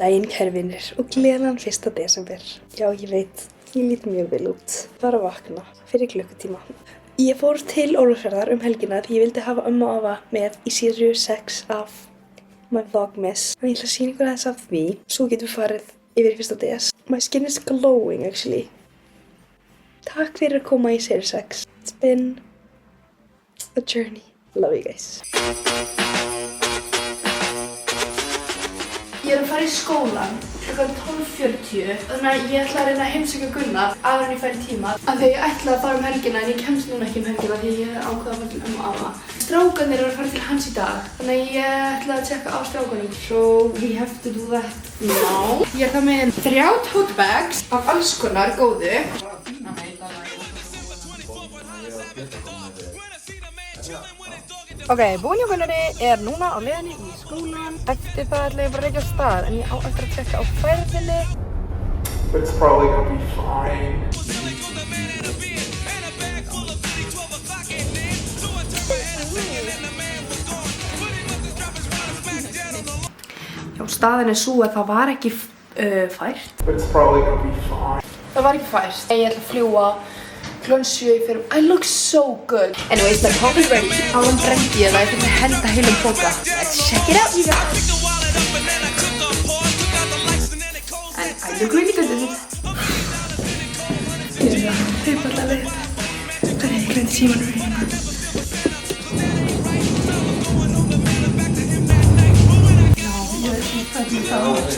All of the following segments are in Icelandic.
daginn, kæru vinir, og gleðilegan 1. desember. Já, ég veit, ég lít mjög vel út. Var að vakna fyrir klukkutíma. Ég fór til Ólafsfjarðar helgina því ég vildi hafa ömmu og afa með í seríu 6 af My Vlogmas. Og ég ætla að sýna ykkur aðeins af því, svo getum við farið yfir í 1. des. My skin is glowing, actually. Takk fyrir að koma í seríu 6. It's been a journey. Love you guys. Ég að fara í skólan klukkan 12:40, þannig að ég ætla að reyna að heimsækja Gunna áður en ég færi tíma. Af því að ég ætla að fara helgina en ég kemst núna ekki helgina því ég ákvað að fara til ömmu og afa. Strákarnir eru að fara til hans í dag, þannig að ég ætla að tjekka á strákunum. So we have to do that now. Ég ætla með 3 tote bags af alls konar góðu. Ok, búinn hjá Gunnari núna á leiðinni í skólan. Eftir það ætla ég bara að reykja af stað, en ég á eftir að tjekka á færðinni. It's probably gonna be fine. Já, staðan sú að það var ekki fært. It's probably gonna be fine. Það var ekki fært. Ég ætla að fljúa klukkan 7 í fyrrum. I look so good. Anyways, the coffee's ready. Áðan brendi ég það, ég þurfti að henda heilum póka. Let's check it out, you guys. And I look really good in it. Ég er það hlaupa leið. Það ég gleymdi símanum hérna. Já, ég veit ekki hvernig það var.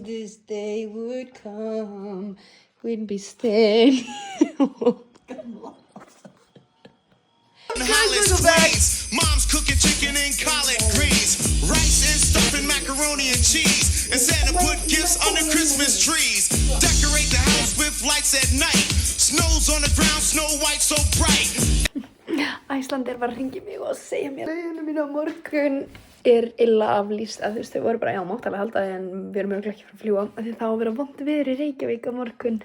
This day would come, we'd be staying. Mom's cooking chicken and collard greens, rice and stuffing macaroni and cheese, and Santa put gifts under Christmas trees. Decorate the house with lights at night. Snow's on the ground, snow white so bright. Æslandir var að hringja mig og segja mér leiðinu mínu á morgun illa aflýst, að þú veist, þau voru bara, já, mátt alveg halda en við erum örugglega ekki frá að fljúga, af því þá að vera vont veður í Reykjavík á morgun.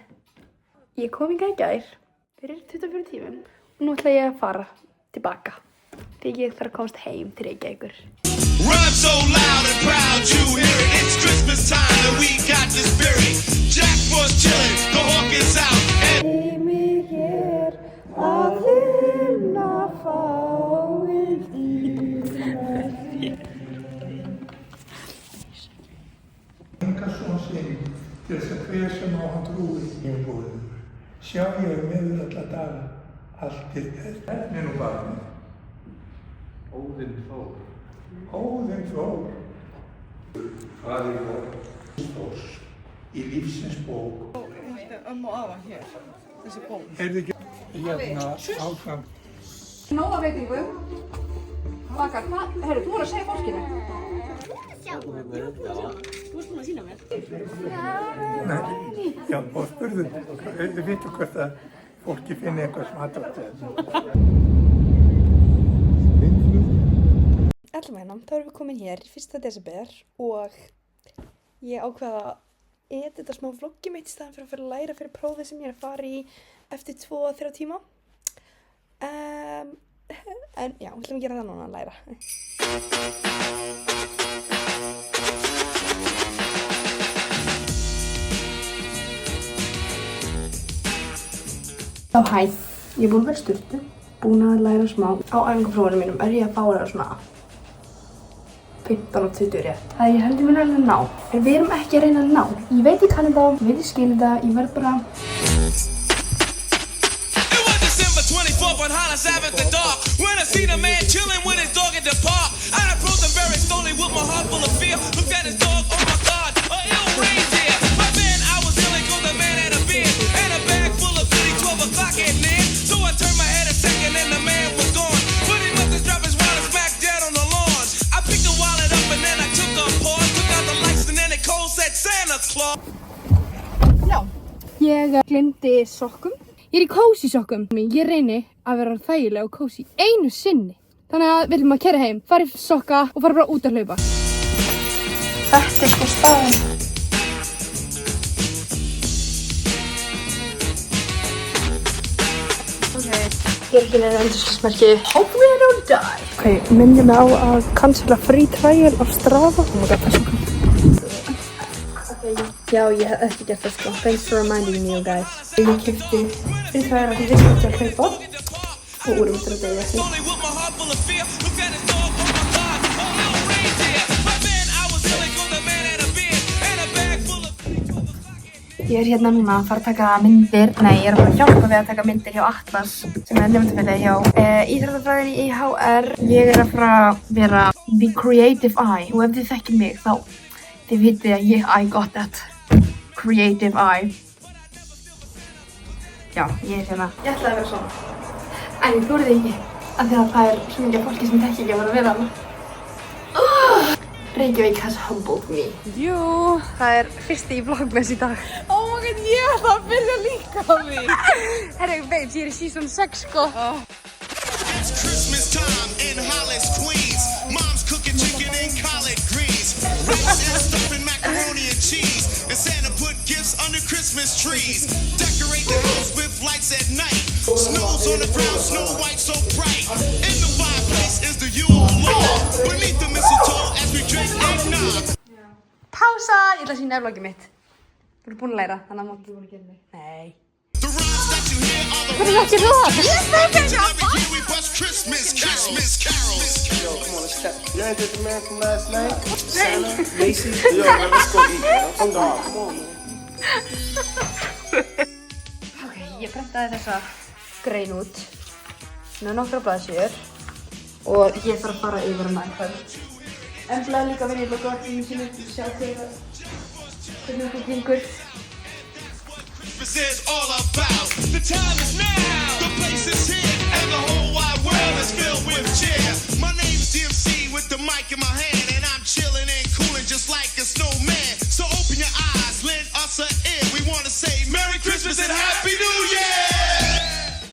Ég kom hingað í gær fyrir 24 tímum og nú ætla ég að fara tilbaka því ég þarf að komast heim til Reykjavíkur. Run so loud and proud you hear it. It's Christmas time and we got the spirit. Jack was chilling, the hawk is out. Heimi hér að vinna fáið Son sinn til þess að hver sem á hann trúi hefur góður. Sjá ég meður alla daga, allt til þess. Nefnir nú barnið. Óðinn Þór. Óðinn Þór. Hvað er það? Þórs í lífsins bók. Ömmu og afa hér, þessi ból. Þið ekki hérna áfram? Nóa veitingu. Bakar, herru, þú voru að segja fólkinu. Nei, já, og spurðu, við vitum hvort að fólki finni eitthvað smatátt. Allavega, þá erum við komin hér í 1. desember og ég ákveða að edita smá vloggi mitt í staðan fyrir að fara að læra fyrir prófið sem ég er að fara í eftir 2-3 tíma. En já, við ætlum að gera það núna að læra. Já, hæ, ég er búin að vera í sturtu, búin að læra smá. Á æfingaprófunum mínum er ég að fá að vera svona 15 og 20 rétt. Það ég held ég mun alveg að ná, en við erum ekki að reyna að ná. Ég veit ég kann þetta, ég veit ég skil þetta, ég verð bara... It was December 24th on Hollis Ave at the dark, when I seen a man chilling with his dog at the park. I approached him very slowly with my heart full of fear. Looked at his dog, oh my God, a ill reindeer. But then I was yelling 'cause the man had a beard and a bag full of goodies, 12 o'clock at night. So I turned my head a second and the man was gone. But he must have dropped his wallet smack dead on the lawn. I picked the wallet up and then I took a pause, took out the lights and then it cold said Santa Claus. Já, ég glemdi sokkum. Ég er í kósí sokkum. Ég reyni að vera þægileg og kósí einu sinni. Þannig að við ætlum að keyra heim, fara í sokka og fara bara út að hlaupa. Þetta er sko staðan. Ok, Ég ekki neina endurskinsmerki. Hopefully I don't die. Ok, minni mig á að cancela free trial á Strava. Oh my god, það er svo cool. Já, ég hef ekki gert það sko. Thanks for reminding me, you guys. Ég keypti free trial að ég vissi að hlaupa og úr að deyja því. Only with my heart full of fear. Look at his dog, oh my God, a little reindeer. My man, I was killing for the man had a beard and a bag full of. Ég hérna núna að fara að taka myndir. Nei, ég að fara að hjálpa við að taka myndir hjá Atlas sem nefndafélagi hjá Íþróttafræðinni í HR. Ég að fara að vera the creative eye og ef þið þekkir mig þá þið vitið að I got that creative eye. Já, ég hérna. Ég ætlaði að vera svona. En ég þorði ekki, af því að það svo mikið fólki sem þekki ekki að vera hana. Reykjavík has humbled me. Jú. Það fyrsti í vlogmas í dag. Oh my god, ég ætla að byrja líka á því. Herru, babes, ég í season 6 sko. It's Christmas time in Hollis, Queens. Mom's cooking chicken and collard greens. Rice and stuffing macaroni and cheese. And Santa put gifts under Christmas trees. Decorate the house with lights at night. Snow's on the ground, Snow White so bright. In the fireplace is the Yule log. Beneath the mistletoe as we drink eggnog. Pása! Ég ætla að sýna vlogið mitt. Þú ert búin að læra, þannig að máttu búin að gera mig. Nei. The rhymes that you hear are the Hvað er ekki það? every year we bust Christmas carols. Yo, come on, let's check. You ain't did the man from last night? Santa, Macy. Yo, man, let's go eat, man. Come on, man. Ok, ég prentaði þessa grein út. Með nokkra blaðsíður. Og ég þarf að fara yfir hana eitthvað. Embla líka að vinna í lokavartinu sínu til að sjá hvernig okkur gengur. This is all about. The time is now. The place is here, and the whole wide world is filled with cheer. My name's DMC with the mic in my hand, and I'm chilling and cooling just like a snowman. So open your eyes.